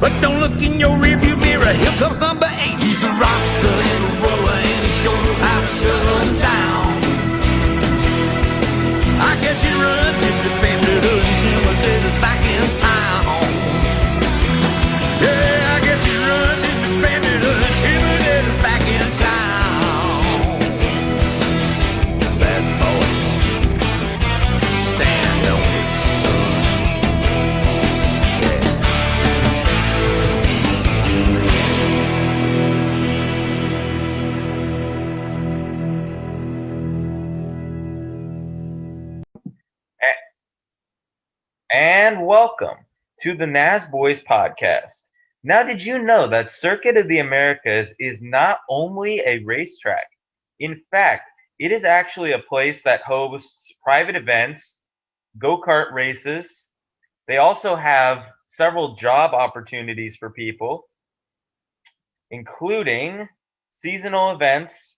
But don't look in your rearview mirror, here comes number 8. He's a rocker and a roller and he sure knows how to shut 'em down. I guess he runs independent until my dad is back in town. Yeah, I guess he runs independent until my dad is back in town. Bad boy, stand on it, son. And welcome to the Nasboys podcast. Now, did you know that Circuit of the Americas is not only a racetrack? In fact, it is actually a place that hosts private events, go-kart races. They also have several job opportunities for people, including seasonal events,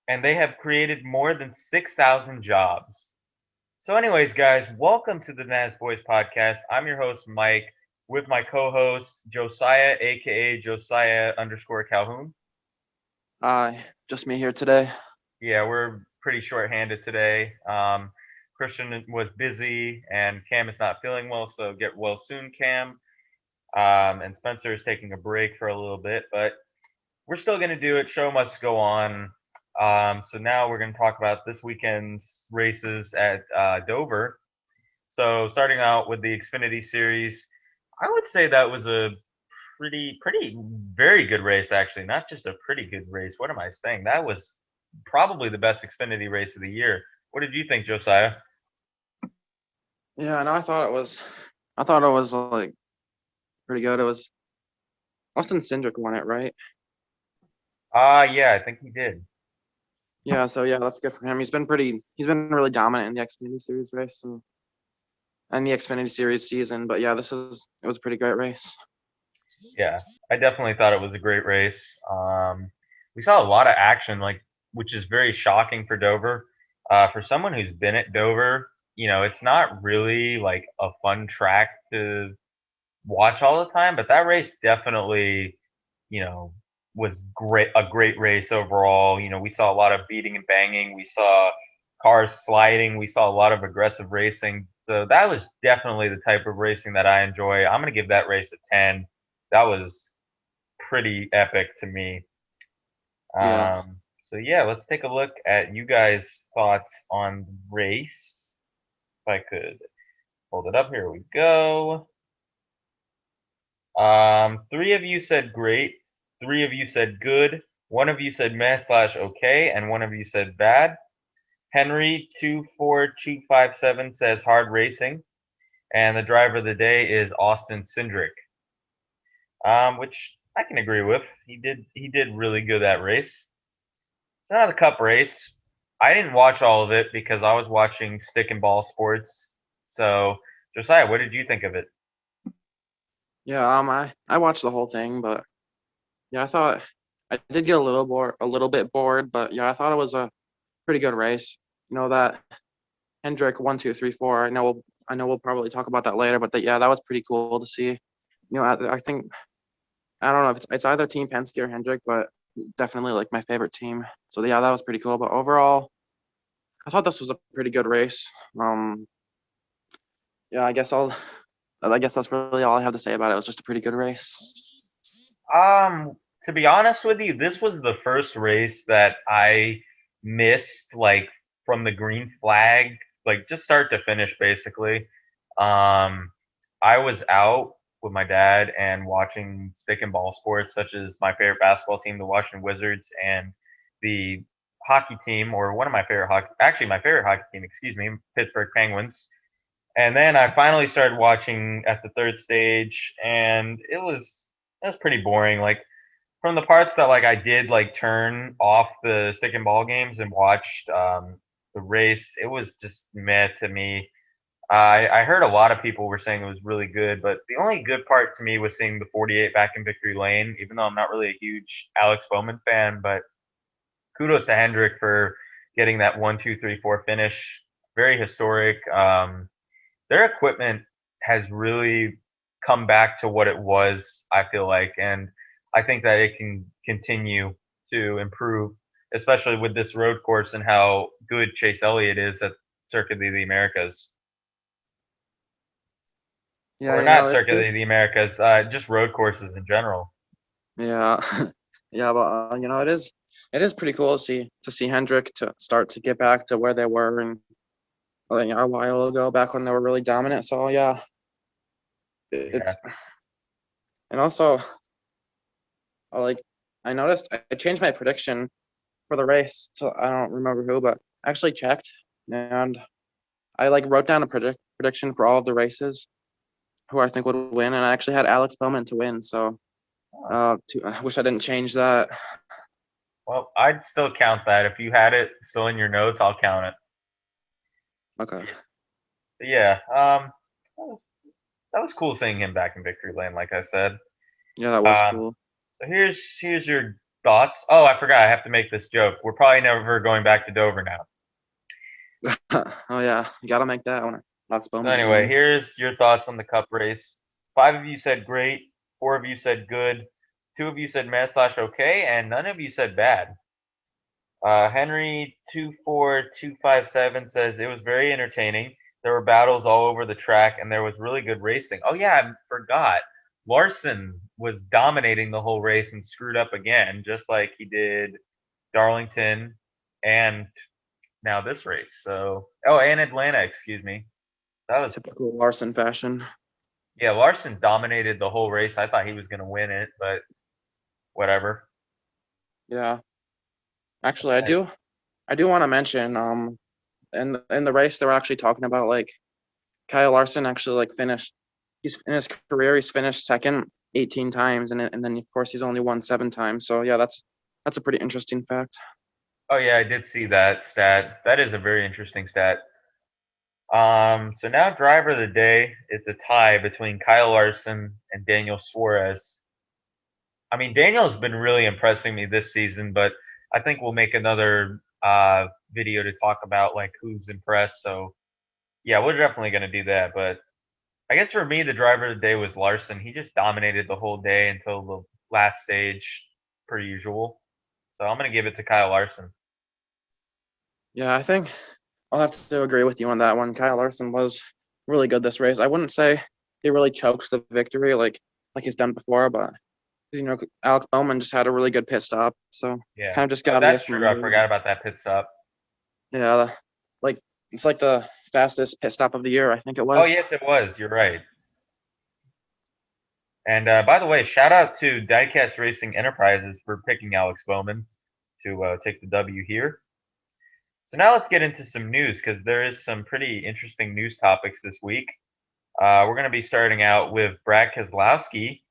and they have created more than 6,000 jobs. So anyways, guys, welcome to the Nasboys podcast. I'm your host, Mike, with my co-host, Josiah, a.k.a. Josiah_Calhoun. Just me here today. Yeah, we're pretty short-handed today. Christian was busy, and Cam is not feeling well, so get well soon, Cam. And Spencer is taking a break for a little bit, but we're still going to do it. Show must go on. So now we're going to talk about this weekend's races at Dover. So starting out with the Xfinity Series, I would say that was a very good race, actually. Not just a pretty good race. What am I saying? That was probably the best Xfinity race of the year. What did you think, Josiah? Yeah, and I thought it was like pretty good. It was Austin Cindric won it, right? Yeah, I think he did. Yeah, so yeah, that's good for him. He's been really dominant in the Xfinity Series race and the Xfinity Series season. But yeah, it was a pretty great race. Yeah, I definitely thought it was a great race. We saw a lot of action, which is very shocking for Dover. For someone who's been at Dover, it's not really like a fun track to watch all the time, but that race definitely, was a great race overall. We saw a lot of beating and banging. We saw cars sliding. We saw a lot of aggressive racing. So that was definitely the type of racing that I enjoy. I'm going to give that race a 10. That was pretty epic to me. Yeah. So yeah, let's take a look at you guys' thoughts on the race. If I could hold it up, here we go. 3 of you said great. 3 of you said good. 1 of you said meh/okay, and 1 of you said bad. Henry 24257 says hard racing, and the driver of the day is Austin Cindric, which I can agree with. He did really good that race. So now the Cup race. I didn't watch all of it because I was watching stick and ball sports. So Josiah, what did you think of it? Yeah, I watched the whole thing, but yeah, I thought I did get a little bit bored, but yeah, I thought it was a pretty good race. That Hendrick 1, 2, 3, 4. I know we'll probably talk about that later, but yeah, that was pretty cool to see. I think I don't know if it's either Team Penske or Hendrick, but definitely like my favorite team. So yeah, that was pretty cool. But overall, I thought this was a pretty good race. Yeah, I guess that's really all I have to say about it. It was just a pretty good race. To be honest with you, this was the first race that I missed, from the green flag, just start to finish, basically. I was out with my dad and watching stick and ball sports, such as my favorite basketball team, the Washington Wizards, and the hockey team, or one of my favorite my favorite hockey team, Pittsburgh Penguins. And then I finally started watching at the third stage, and it was pretty boring. From the parts that I did turn off the stick and ball games and watched the race, it was just meh to me. I heard a lot of people were saying it was really good, but the only good part to me was seeing the 48 back in victory lane, even though I'm not really a huge Alex Bowman fan. But kudos to Hendrick for getting that 1, 2, 3, 4 finish. Very historic. Their equipment has really come back to what it was, I feel like, and I think that it can continue to improve, especially with this road course and how good Chase Elliott is at Circuit of the Americas. Yeah, Or you not know, Circuit of the Americas, just road courses in general. yeah, yeah, but you know, it is pretty cool to see Hendrick to start to get back to where they were and like a while ago, back when they were really dominant. So yeah, Yeah. it's and also like I noticed I changed my prediction for the race. So I don't remember who, but I actually checked and I like wrote down a prediction for all of the races who I think would win, and I actually had Alex Bowman to win. So I wish I didn't change that. Well, I'd still count that. If you had it still in your notes, I'll count it. Okay. But yeah, that was cool seeing him back in victory lane, like I said. Yeah, that was Um, cool. so here's your thoughts. Oh, I forgot. I have to make this joke. We're probably never going back to Dover now. Oh yeah, you gotta make that one. Alex So Bowman. anyway, here's your thoughts on the Cup race. 5 of you said great. 4 of you said good. 2 of you said meh/okay, and none of you said bad. Henry 24257 says it was very entertaining. There were battles all over the track, and there was really good racing. Oh yeah, I forgot. Larson was dominating the whole race and screwed up again, just like he did Darlington and now this race. So, and Atlanta, excuse me. That was Typical Larson fashion. Yeah. Larson dominated the whole race. I thought he was going to win it, but whatever. Yeah. Actually, I do want to mention in the race they were actually talking about like Kyle Larson actually like finished he's in his career he's finished second 18 times and then of course he's only won 7 times. So yeah, that's a pretty interesting fact. Oh yeah, I did see that stat. That is a very interesting stat. So now driver of the day, it's a tie between Kyle Larson and Daniel Suarez. I mean, Daniel's been really impressing me this season, but I think we'll make another video to talk about like who's impressed. So yeah, we're definitely gonna do that. But I guess for me, the driver of the day was Larson. He just dominated the whole day until the last stage, per usual. So I'm gonna give it to Kyle Larson. Yeah, I think I'll have to agree with you on that one. Kyle Larson was really good this race. I wouldn't say he really chokes the victory like he's done before, but you know Alex Bowman just had a really good pit stop, so Yeah, kind of just got away that's from true. I him. forgot about that pit stop. Yeah, like it's like the fastest pit stop of the year, I think it Oh was. yes, it was. You're right. And by the way, shout out to Diecast Racing Enterprises for picking Alex Bowman to take the W here. So now let's get into some news because there is some pretty interesting news topics this week. We're going to be starting out with Brad Keslowski.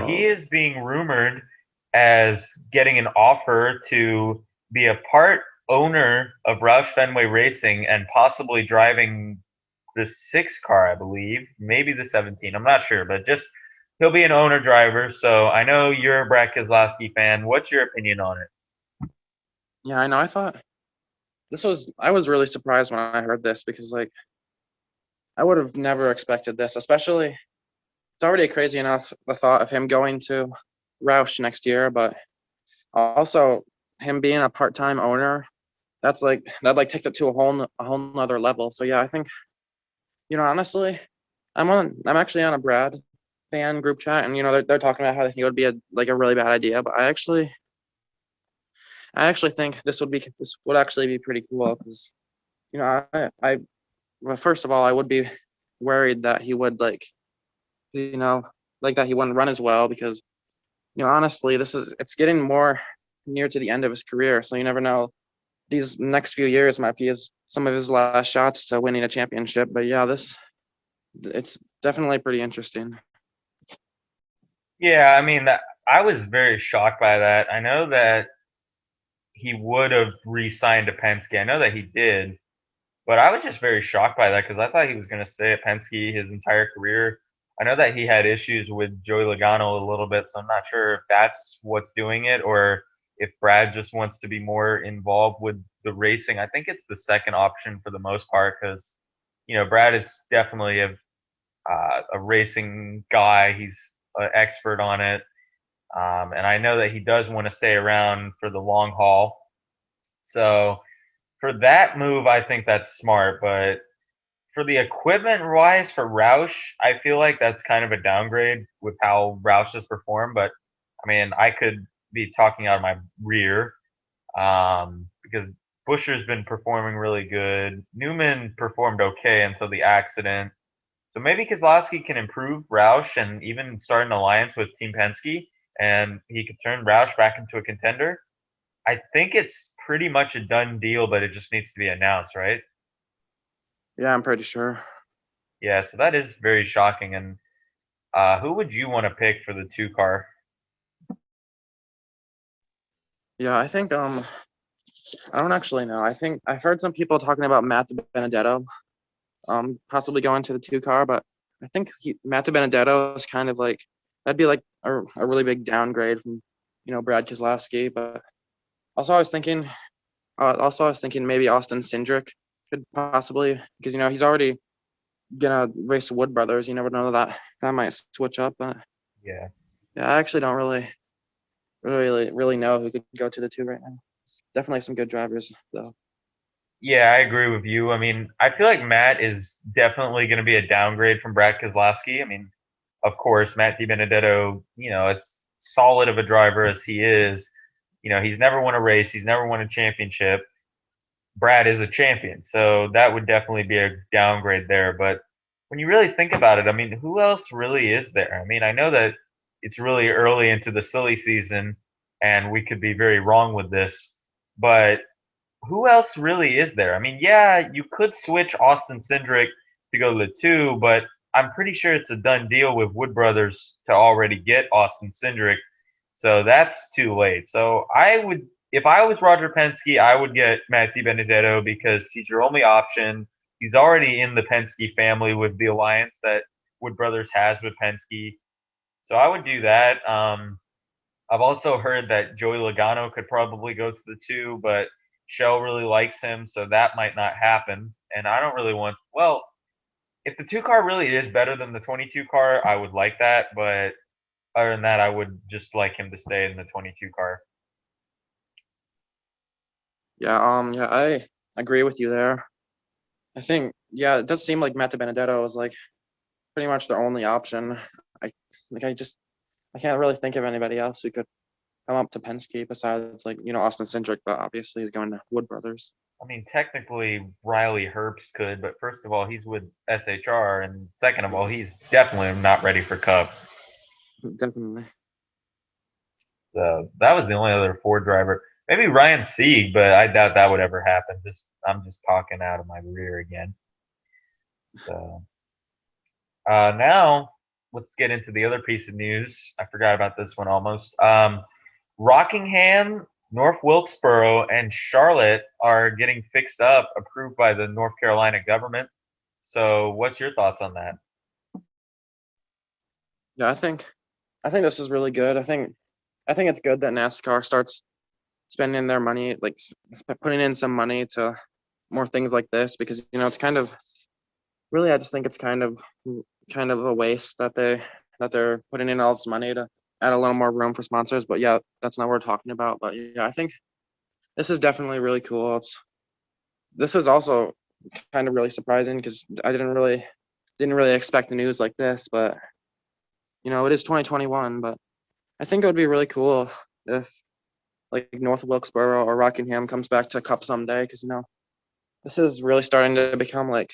He is being rumored as getting an offer to be a part owner of Roush Fenway Racing and possibly driving the 6 car, I believe, maybe the 17. I'm not sure, but just he'll be an owner driver. So I know you're a Brad Keselowski fan. What's your opinion on it? Yeah, I know. I was really surprised when I heard this because like I would have never expected this, especially it's already crazy enough the thought of him going to Roush next year, but also him being a part-time owner, that like takes it to a whole nother level. So yeah, I think you know honestly, I'm actually on a Brad fan group chat, and you know they're talking about how they think it would be a really bad idea, but I actually think this would actually be pretty cool because you know well, first of all I would be worried that he would you know like that he wouldn't run as well because you know honestly it's getting more near to the end of his career, so you never know, these next few years might be some of his last shots to winning a championship. But yeah, it's definitely pretty interesting. Yeah, I mean, I was very shocked by that. I know that he would have re-signed to Penske. I know that he did, but I was just very shocked by that because I thought he was going to stay at Penske his entire career. I know that he had issues with Joey Logano a little bit, so I'm not sure if that's what's doing it or if Brad just wants to be more involved with the racing. I think it's the second option for the most part because, you know, Brad is definitely a racing guy. He's an expert on it. And I know that he does want to stay around for the long haul. So for that move, I think that's smart. But for the equipment wise for Roush, I feel like that's kind of a downgrade with how Roush has performed. But I mean, I could be talking out of my rear because Buscher's been performing really good. Newman performed okay until the accident. So maybe Keselowski can improve Roush and even start an alliance with Team Penske, and he could turn Roush back into a contender. I think it's pretty much a done deal, but it just needs to be announced, right? Yeah, I'm pretty sure. Yeah, so that is very shocking. And who would you want to pick for the 2 car? Yeah, I think I don't actually know. I think I've heard some people talking about Matt Benedetto possibly going to the 2 car, but I think Matt Benedetto is kind of like that'd be like a really big downgrade from Brad Keselowski. But also I was thinking maybe Austin Cindric could possibly, because he's already gonna race Wood Brothers. You never know, that might switch up. But Yeah. yeah, I actually don't really know who could go to the 2 right now. It's definitely some good drivers though. Yeah, I agree with you. I mean, I feel like Matt is definitely going to be a downgrade from Brad Keselowski. I mean, of course, Matt DiBenedetto, as solid of a driver as he is, he's never won a race, he's never won a championship. Brad is a champion, so that would definitely be a downgrade there. But when you really think about it, I mean, who else really is there? I mean, I know that it's really early into the silly season, and we could be very wrong with this, but who else really is there? I mean, yeah, you could switch Austin Cindric to go to the 2, but I'm pretty sure it's a done deal with Wood Brothers to already get Austin Cindric. So that's too late. So if I was Roger Penske, I would get Matt DiBenedetto because he's your only option. He's already in the Penske family with the alliance that Wood Brothers has with Penske. So I would do that. I've also heard that Joey Logano could probably go to the 2, but Shell really likes him, so that might not happen. And I don't really want. Well, if the 2 car really is better than the 22 car, I would like that. But other than that, I would just like him to stay in the 22 car. Yeah, I agree with you there. I think, yeah, it does seem like Matt Benedetto is like pretty much their only option. I like I can't really think of anybody else who could come up to Penske besides like Austin Cindric, but obviously he's going to Wood Brothers. I mean, technically, Riley Herbst could, but first of all, he's with SHR, and second of all, he's definitely not ready for Cup. Definitely. So that was the only other Ford driver. Maybe Ryan Sieg, but I doubt that would ever happen. I'm just talking out of my rear again. So now let's get into the other piece of news. I forgot about this one almost. Rockingham, North Wilkesboro, and Charlotte are getting fixed up, approved by the North Carolina government. So what's your thoughts on that? Yeah, I think this is really good. I think it's good that NASCAR starts spending their money, like putting in some money to more things like this, because it's kind of really, I just think it's kind of a waste that they're putting in all this money to add a little more room for sponsors. But yeah, that's not what we're talking about. But yeah, I think this is definitely really cool. This is also kind of really surprising because I didn't really expect the news like this. But it is 2021. But I think it would be really cool if like North Wilkesboro or Rockingham comes back to Cup someday, because this is really starting to become like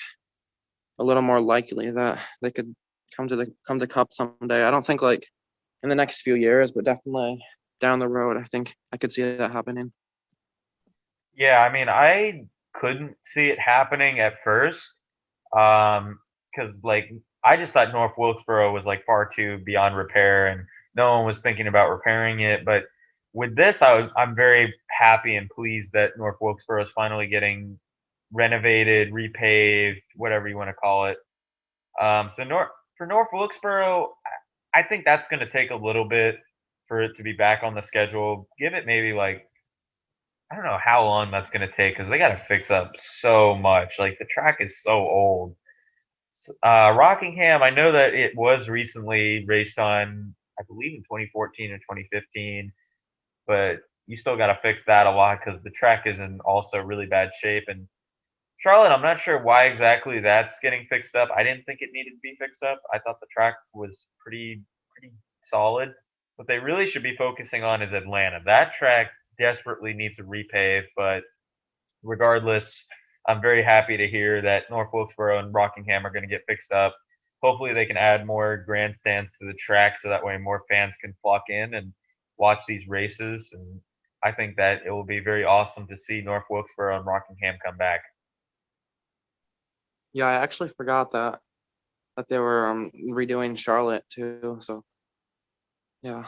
a little more likely that they could come to Cup someday. I don't think like in the next few years, but definitely down the road, I think I could see that happening. Yeah, I mean, I couldn't see it happening at first, because like I just thought North Wilkesboro was like far too beyond repair, and no one was thinking about repairing it. But with this, I'm very happy and pleased that North Wilkesboro is finally getting renovated, repaved, whatever you want to call it. So for North Wilkesboro, I think that's going to take a little bit for it to be back on the schedule. Give it maybe like I don't know how long that's going to take because they got to fix up so much. Like the track is so old. Rockingham, I know that it was recently raced on, I believe in 2014 or 2015, but you still got to fix that a lot because the track is in also really bad shape. And Charlotte, I'm not sure why exactly that's getting fixed up. I didn't think it needed to be fixed up. I thought the track was pretty solid. What they really should be focusing on is Atlanta. That track desperately needs a repave, but regardless, I'm very happy to hear that North Wilkesboro and Rockingham are going to get fixed up. Hopefully, they can add more grandstands to the track so that way more fans can flock in and watch these races. And I think that it will be very awesome to see North Wilkesboro and Rockingham come back. Yeah, I actually forgot that they were redoing Charlotte too. So yeah.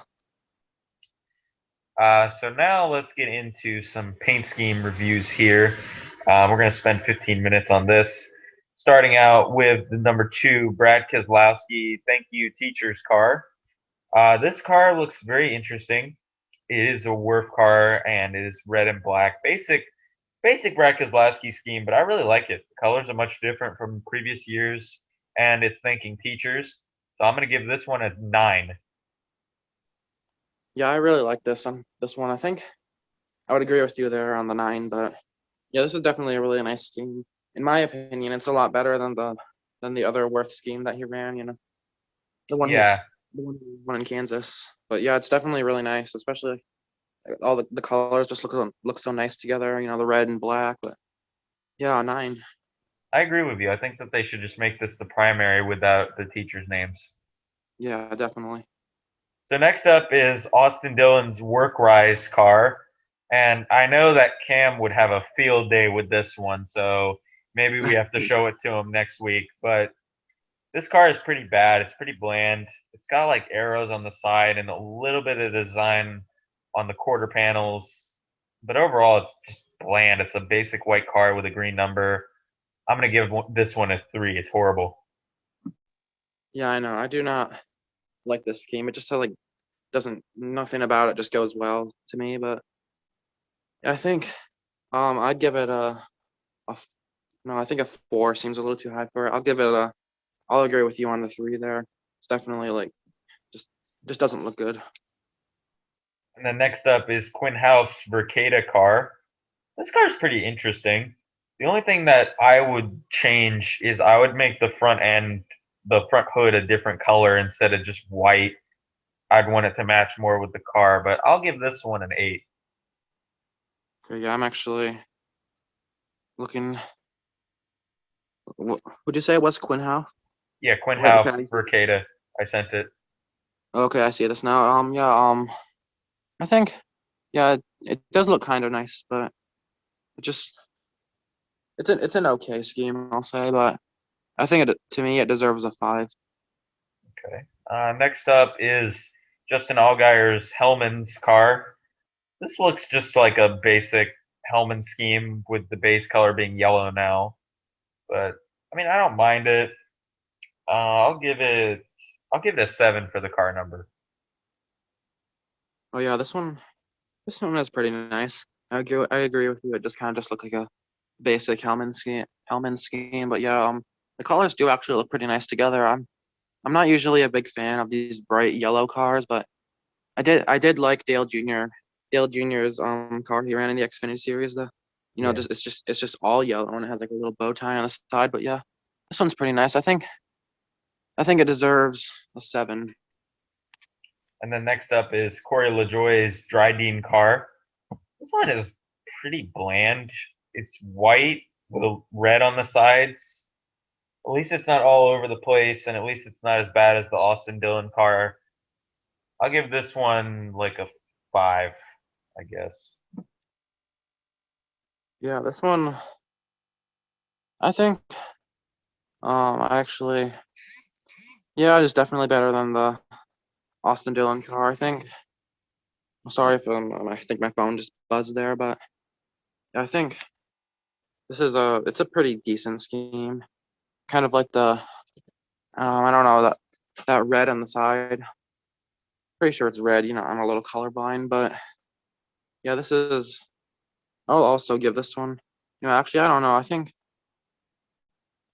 So now let's get into some paint scheme reviews here. We're going to spend 15 minutes on this. Starting out with the number 2, Brad Keslowski, Thank You Teacher's car. This car looks very interesting. It is a Worf car and it is red and black. Basic Brad Keselowski scheme, but I really like it. The colors are much different from previous years, and it's thanking teachers. So I'm going to give this one a 9. Yeah, I really like this one. I think I would agree with you there on the 9, but yeah, this is definitely a really nice scheme. In my opinion, it's a lot better than the other Worth scheme that he ran, The one Yeah, he won in Kansas. But yeah, it's definitely really nice, especially all the colors just look so nice together, the red and black. But yeah, 9. I agree with you. I think that they should just make this the primary without the teachers' names. Yeah, definitely. So next up is Austin Dillon's Work Rise car. And I know that Cam would have a field day with this one, so maybe we have to show it to him next week. But this car is pretty bad. It's pretty bland. It's got like arrows on the side and a little bit of design on the quarter panels. But overall, it's just bland. It's a basic white car with a green number. I'm going to give this one a 3. It's horrible. Yeah, I know. I do not like this scheme. It just doesn't nothing about it just goes well to me. But I think I'd give it no, I think a 4 seems a little too high for it. I'll agree with you on the 3 there. It's definitely just doesn't look good. And then next up is Quinn House Vercata car. This car is pretty interesting. The only thing that I would change is I would make the front hood a different color instead of just white. I'd want it to match more with the car, but I'll give this one an 8. Okay, yeah, I'm actually looking. Would you say it was Quinn House? Yeah, Quinn Wait, House okay. Vercata. I sent it. Okay, I see this now. Yeah, I think, yeah, it does look kind of nice, but it just it's an okay scheme, I'll say, but I think to me it deserves a 5. Okay. Next up is Justin Allgaier's Hellman's car. This looks just like a basic Hellman scheme with the base color being yellow now. But I mean, I don't mind it. I'll give it a 7 for the car number. Oh yeah, this one is pretty nice. I agree with you. It just kind of just looked like a basic Hellman scheme, but yeah, the colors do actually look pretty nice together. I'm not usually a big fan of these bright yellow cars, but I did like Dale Jr.'s car he ran in the Xfinity series. Yeah. It's just all yellow and it has like a little bow tie on the side. But yeah, this one's pretty nice. I think it deserves a 7. And then next up is Corey LaJoie's Dryden car. This one is pretty bland. It's white with a red on the sides. At least it's not all over the place, and at least it's not as bad as the Austin Dillon car. I'll give this one like a 5, I guess. Yeah, this one I think actually yeah, it is definitely better than the Austin Dillon car. I think. I'm sorry if I think my phone just buzzed there, but I think it's a pretty decent scheme. Kind of like I don't know that red on the side. Pretty sure it's red. I'm a little colorblind, but yeah, I'll also give this one. Actually, I don't know. I think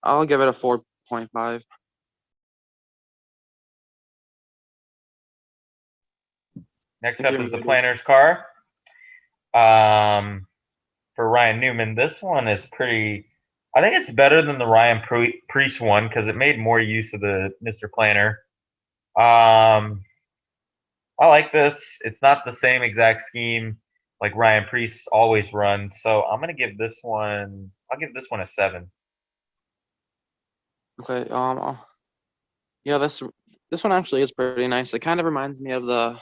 I'll give it a 0.5. Next If up you're is the muted. planner's car. For Ryan Newman, this one is pretty. I think it's better than the Ryan Priest one because it made more use of the Mr. Planner. I like this. It's not the same exact scheme like Ryan Priest always runs, so I'm gonna give this one. I'll give this one a 7. Okay. Yeah, this one actually is pretty nice. It kind of reminds me of the.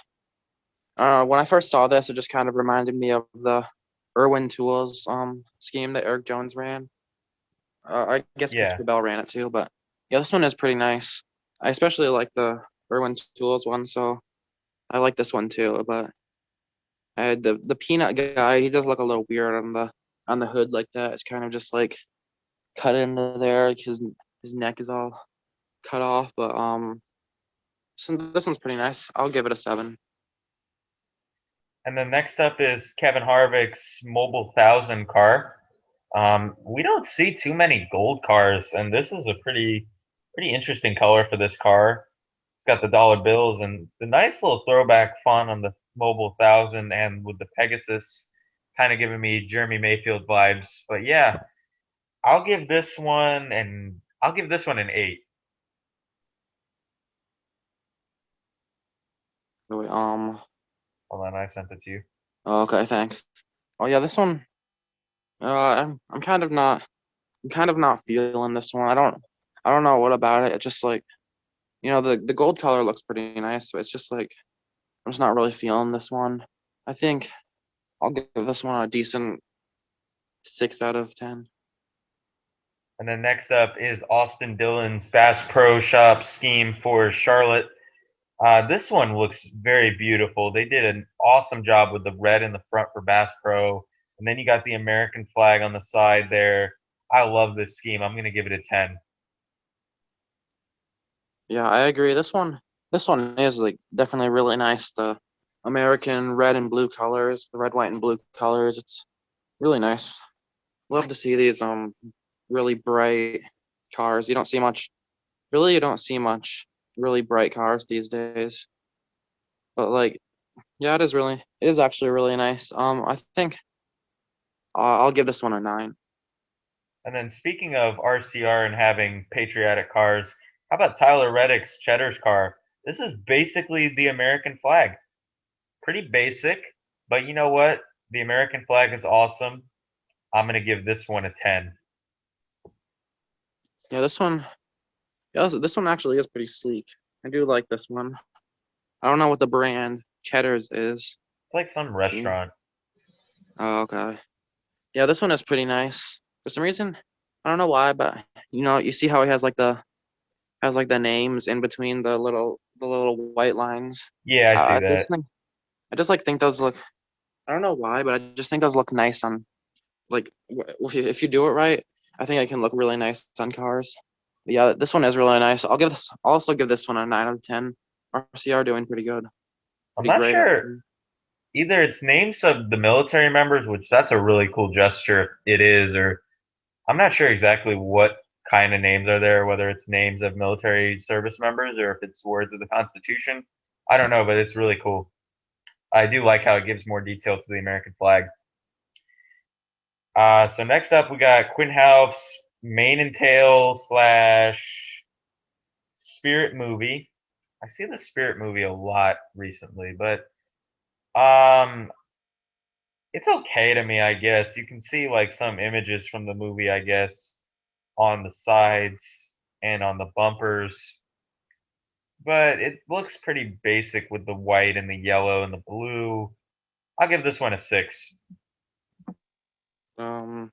When I first saw this, it just kind of reminded me of the Irwin Tools scheme that Eric Jones ran. I guess Yeah, Christopher Bell ran it too, but yeah, this one is pretty nice. I especially like the Irwin Tools one, so I like this one too. But the peanut guy, he does look a little weird on the hood like that. It's kind of just like cut into there. Like his neck is all cut off. But so this one's pretty nice. I'll give it a 7. and then next up is Kevin Harvick's Mobile 1000 car. We don't see too many gold cars, and this is a pretty interesting color for this car. It's got the dollar bills and the nice little throwback font on the Mobile 1000, and with the Pegasus, kind of giving me Jeremy Mayfield vibes. But yeah, I'll give this one an 8. Wait, Hold on, I sent it to you. okay, thanks. Oh yeah, this one. I'm kind of not feeling this one. I don't know what about it. It's just like, the gold color looks pretty nice, but it's just like I'm just not really feeling this one. I think I'll give this one a decent 6 out of 10. And then next up is Austin Dillon's Bass Pro Shop scheme for Charlotte. This one looks very beautiful. They did an awesome job with the red in the front for Bass Pro, and then you got the American flag on the side there. I love this scheme. I'm gonna give it a 10. Yeah, I agree. This one is like definitely really nice. The American red and blue colors, the red, white, and blue colors. It's really nice. Love to see these really bright cars. You don't see much really bright cars these days. But like, yeah, it is actually really nice. I think I'll give this one a 9. And then speaking of RCR and having patriotic cars, how about Tyler Reddick's Cheddar's car? This is basically the American flag. Pretty basic, but you know what? The American flag is awesome. I'm gonna give this one a 10. Yeah, this one actually is pretty sleek. I do like this one. I don't know what the brand Cheddar's is. It's like some restaurant. Oh, okay. Yeah, this one is pretty nice. For some reason, I don't know why, but you see how it has like the names in between the little white lines. Yeah, I see that. I just like think those look. I don't know why, but I just think those look nice on like if you do it right. I think it can look really nice on cars. But yeah, this one is really nice. I'll also give this one a 9 out of 10. RCR doing pretty good, I'm pretty not great sure. actually. Either it's names of the military members, which that's a really cool gesture if it is, or I'm not sure exactly what kind of names are there, whether it's names of military service members or if it's words of the Constitution. I don't know, but it's really cool. I do like how it gives more detail to the American flag. So next up, we got Quinn Half's Mane and Tail slash Spirit movie. I see the Spirit movie a lot recently, but um, it's okay to me, I guess. You can see like some images from the movie, I guess, on the sides and on the bumpers, but it looks pretty basic with the white and the yellow and the blue. I'll give this one a 6. Um.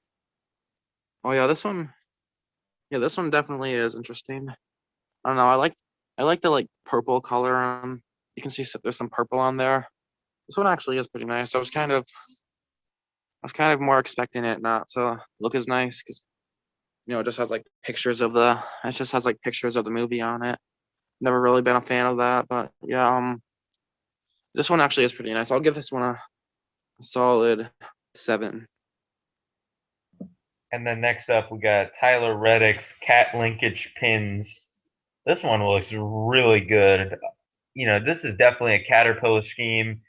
Oh yeah, this one. Yeah, this one definitely is interesting. I don't know. I like the like purple color. You can see there's some purple on there. This one actually is pretty nice. I was kind of more expecting it not to look as nice because it just has like pictures of the movie on it. Never really been a fan of that, but yeah, this one actually is pretty nice. I'll give this one a solid 7. And then next up, we got Tyler Reddick's cat linkage pins. This one looks really good. This is definitely a caterpillar scheme.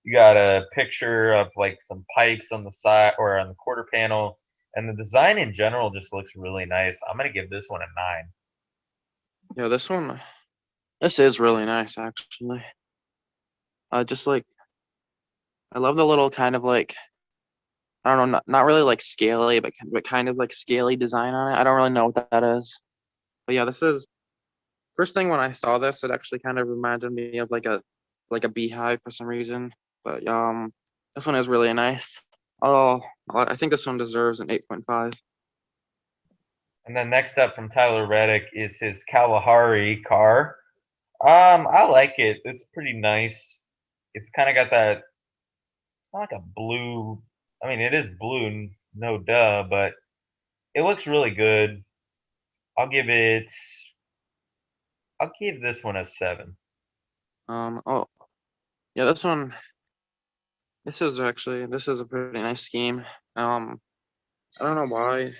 You got a picture of like some pipes on the side or on the quarter panel, and the design in general just looks really nice. I'm gonna give this one a 9. Yeah, this is really nice actually. Just like I love the little kind of like I don't know, not really like scaly, but kind of like scaly design on it. I don't really know what that is. But yeah, this is first thing when I saw this, it actually kind of reminded me of like a beehive for some reason. But this one is really nice. Oh, I think this one deserves an 8.5. And then next up from Tyler Reddick is his Kalahari car. I like it. It's pretty nice. It's kind of got that not like a blue. I mean, it is blue, no duh, but it looks really good. I'll give it. I'll give this one a 7. Oh yeah, this one. This is a pretty nice scheme. I don't know why.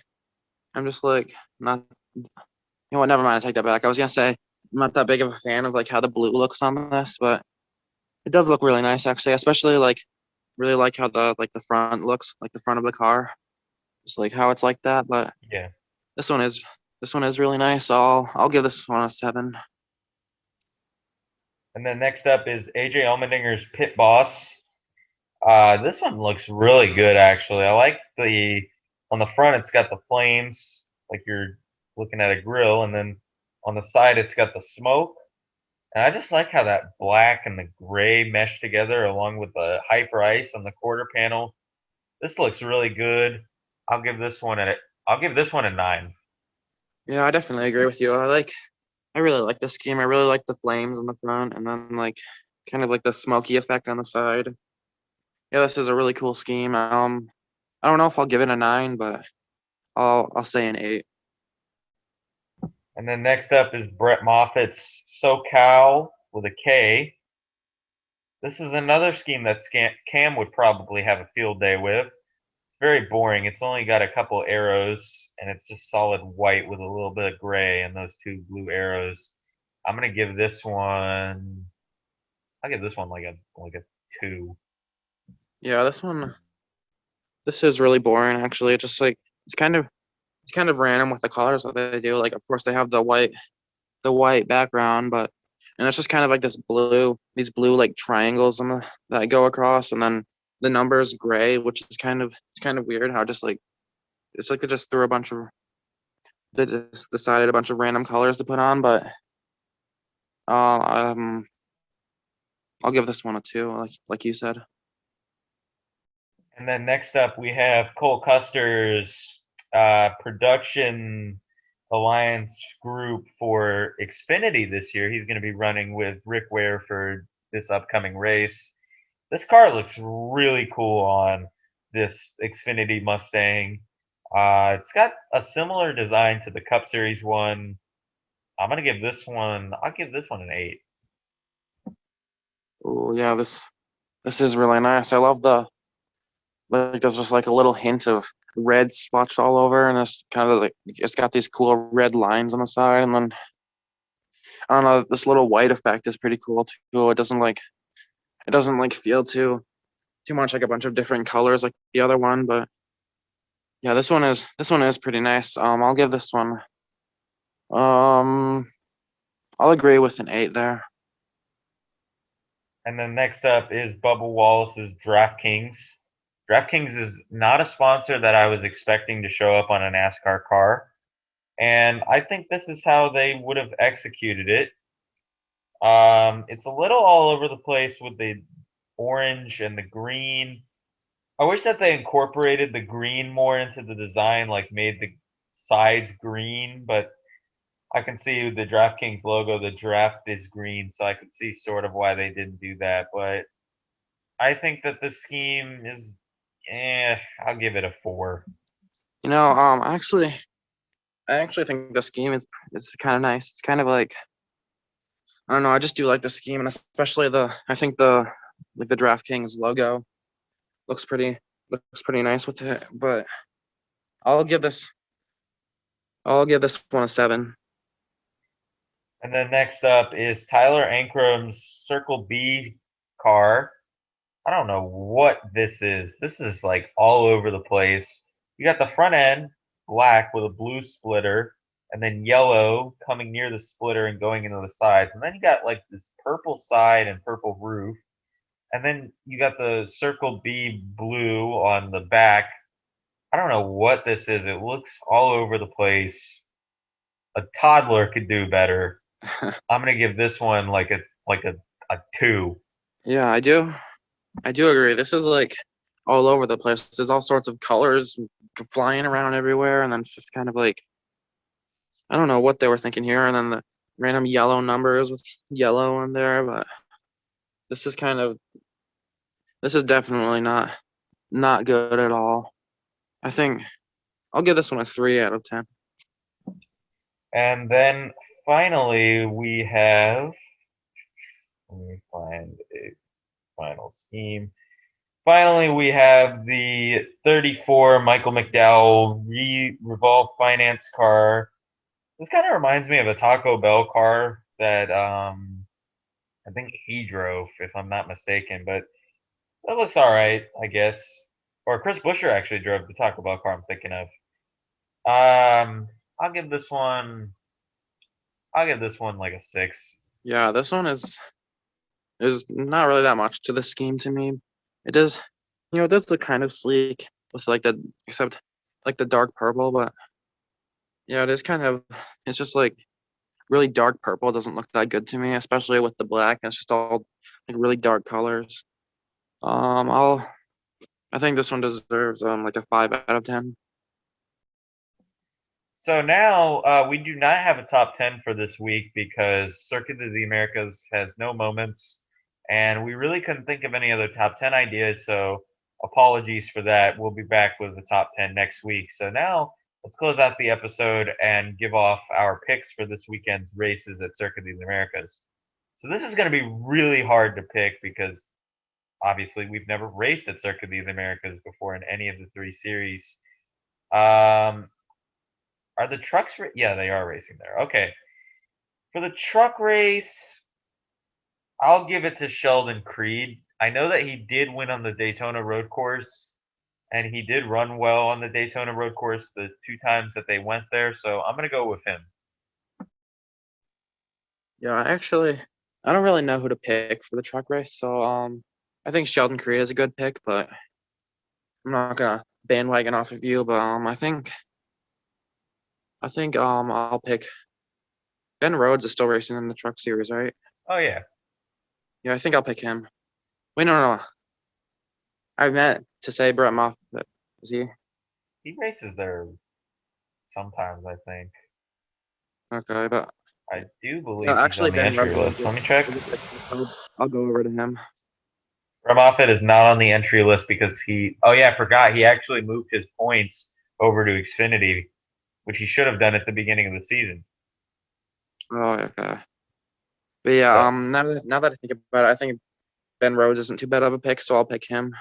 I'm just like not. You know what? Never mind. I take that back. I was gonna say I'm not that big of a fan of like how the blue looks on this, but it does look really nice actually. Especially like really like how the front looks, like the front of the car, just like how it's like that. But Yeah. this one is really nice. I'll give this one a 7. And then next up is AJ Allmendinger's Pit Boss. This one looks really good actually. I like on the front it's got the flames like you're looking at a grill, and then on the side it's got the smoke. And I just like how that black and the gray mesh together along with the hyper ice on the quarter panel. This looks really good. I'll give this one a 9. Yeah, I definitely agree with you. I really like this scheme. I really like the flames on the front, and then like kind of like the smoky effect on the side. Yeah, this is a really cool scheme. I don't know if I'll give it a 9, but I'll say an 8. And then next up is Brett Moffat's SoCal with a K. This is another scheme that Cam would probably have a field day with. It's very boring. It's only got a couple arrows, and it's just solid white with a little bit of gray and those 2 blue arrows. I'm gonna give this one. I'll give this one like a 2. Yeah, this is really boring actually. It's just like it's kind of random with the colors that they do. Like of course they have the white background, but and it's just kind of like these blue like triangles on that go across, and then the numbers gray, which is it's kind of weird how just like it's like they just threw a bunch of they just decided a bunch of random colors to put on, but uh, um I'll give this one a 2, like you said. And then next up we have Cole Custer's production alliance group for Xfinity this year. He's going to be running with Rick Ware for this upcoming race. This car looks really cool on this Xfinity Mustang. It's got a similar design to the Cup Series one. I'll give this one an 8. Oh yeah, this is really nice. I love like there's just like a little hint of red spots all over, and it's kind of like it's got these cool red lines on the side, and then I don't know, this little white effect is pretty cool too. It doesn't like feel too much like a bunch of different colors like the other one, but yeah, this one is pretty nice. I'll give this one um I'll agree with an 8 there. And then next up is Bubba Wallace's DraftKings. DraftKings is not a sponsor that I was expecting to show up on a NASCAR car. And I think this is how they would have executed it. It's a little all over the place with the orange and the green. I wish that they incorporated the green more into the design, like made the sides green, but I can see the DraftKings logo, the draft is green, so I can see sort of why they didn't do that. But I think that the scheme is, I'll give it a 4. You know, I actually think the scheme is kind of nice. It's kind of like I don't know. I just do like the scheme, and especially I think the DraftKings logo looks pretty nice with it. But I'll give this one a 7. And then next up is Tyler Ankram's Circle B car. I don't know what this is. This is like all over the place. You got the front end black with a blue splitter, and then yellow coming near the splitter and going into the sides. And then you got like this purple side and purple roof. And then you got the Circle B blue on the back. I don't know what this is. It looks all over the place. A toddler could do better. I'm gonna give this one like a 2. Yeah, I do agree. This is like all over the place. There's all sorts of colors flying around everywhere, and then it's just kind of like I don't know what they were thinking here. And then the random yellow numbers with yellow in there, but this is definitely not good at all. I think I'll give this one a 3 out of 10. And then finally we have, let me find a final scheme. Finally, we have the 34 Michael McDowell Revolve Finance car. This kind of reminds me of a Taco Bell car that I think he drove, if I'm not mistaken. But that looks all right, I guess. Or Chris Buescher actually drove the Taco Bell car I'm thinking of. I'll give this one like a 6. Yeah, this one is there's not really that much to the scheme to me. It does, it does look kind of sleek with except like the dark purple, but yeah, it's just like really dark purple doesn't look that good to me, especially with the black. It's just all like really dark colors. I think this one deserves like a 5 out of 10. So now we do not have a top 10 for this week because Circuit of the Americas has no moments, and we really couldn't think of any other top 10 ideas. So apologies for that. We'll be back with the top 10 next week. So now let's close out the episode and give off our picks for this weekend's races at Circuit of the Americas. So this is going to be really hard to pick because obviously we've never raced at Circuit of the Americas before in any of the 3 series. Are the trucks? Yeah, they are racing there. Okay. For the truck race, I'll give it to Sheldon Creed. I know that he did win on the Daytona road course, and he did run well on the Daytona road course the 2 times that they went there. So I'm going to go with him. Yeah, actually, I don't really know who to pick for the truck race, so I think Sheldon Creed is a good pick, but I'm not gonna bandwagon off of you. But I think I'll pick Ben Rhodes is still racing in the truck series, right? Oh, yeah. Yeah, I think I'll pick him. Wait, no. I meant to say Brett Moffitt. Is he? He races there sometimes, I think. Okay, but I do believe no, he's actually on the Ben entry Rhodes list. Let me check. I'll go over to him. Brett Moffitt is not on the entry list because I forgot. He actually moved his points over to Xfinity, which he should have done at the beginning of the season. Oh, okay. But yeah, now that I think about it, I think Ben Rhodes isn't too bad of a pick, so I'll pick him.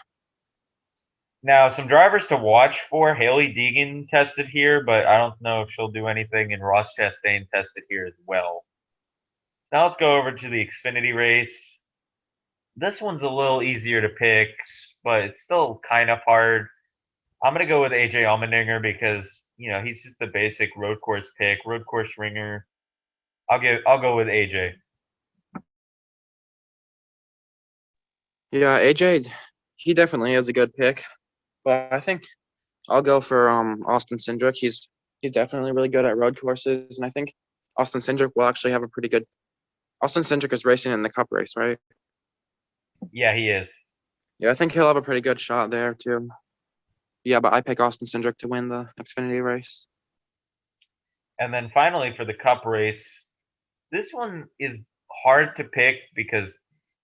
Now, some drivers to watch for. Haley Deegan tested here, but I don't know if she'll do anything. And Ross Chastain tested here as well. So now let's go over to the Xfinity race. This one's a little easier to pick, but it's still kind of hard. I'm gonna go with AJ Allmendinger because he's just the basic road course pick, road course ringer. I'll go with AJ. Yeah, AJ, he definitely is a good pick, but I think I'll go for Austin Cindric. He's definitely really good at road courses, and I think Austin Cindric will actually have a pretty good. Austin Cindric is racing in the Cup race, right? Yeah, he is. Yeah, I think he'll have a pretty good shot there too. Yeah, but I pick Austin Cindric to win the Xfinity race. And then finally for the Cup race, this one is hard to pick because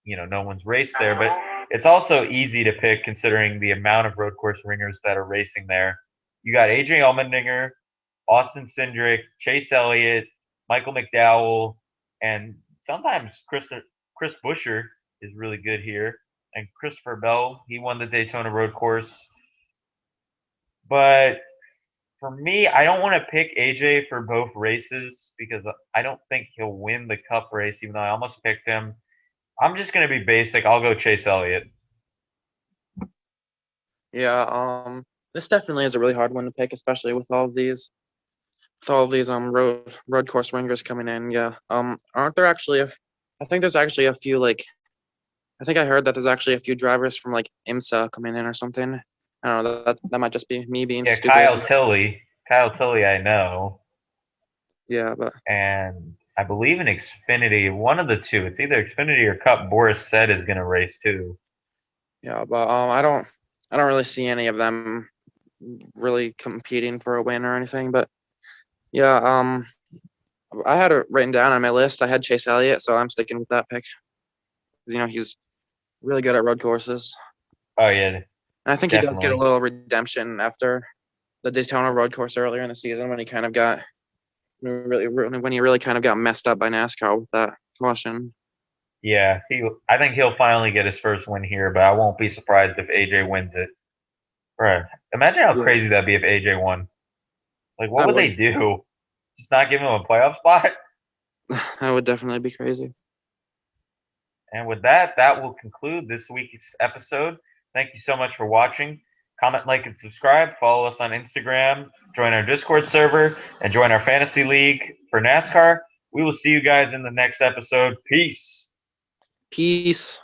no one's raced there, but it's also easy to pick considering the amount of road course ringers that are racing there. You got AJ Allmendinger, Austin Cindric, Chase Elliott, Michael McDowell, and sometimes Chris Buescher is really good here, and Christopher Bell. He won the Daytona road course, but For me, I don't want to pick AJ for both races because I don't think he'll win the Cup race, even though I almost picked him. I'm just gonna be basic. I'll go Chase Elliott. Yeah, this definitely is a really hard one to pick, especially with all of these road course ringers coming in. Yeah. Aren't there actually I think there's actually a few like I think I heard that there's actually a few drivers from like IMSA coming in or something. I don't know, that might just be me being Yeah, stupid. Kyle Tilley, I know, Yeah, but and I believe in Xfinity, one of the two. It's either Xfinity or Cup. Boris said is gonna race too. yeah, but I don't really see any of them really competing for a win or anything. But yeah, I had it written down on my list. I had Chase Elliott, so I'm sticking with that pick. 'Cause, he's really good at road courses. Oh yeah, And I think he does get a definitely. little redemption after the Daytona road course earlier in the season when he kind of got when he really kind of got messed up by NASCAR with that caution. Yeah, I think he'll finally get his first win here, but I won't be surprised if AJ wins it. Right. Imagine how Yeah, crazy that'd be if AJ won. Like, what that would they would do? Just not give him a playoff spot? that would definitely be crazy. And with that, that will conclude this week's episode. Thank you so much for watching. Comment, like, and subscribe. Follow us on Instagram. Join our Discord server and join our fantasy league for NASCAR. We will see you guys in the next episode. Peace. Peace.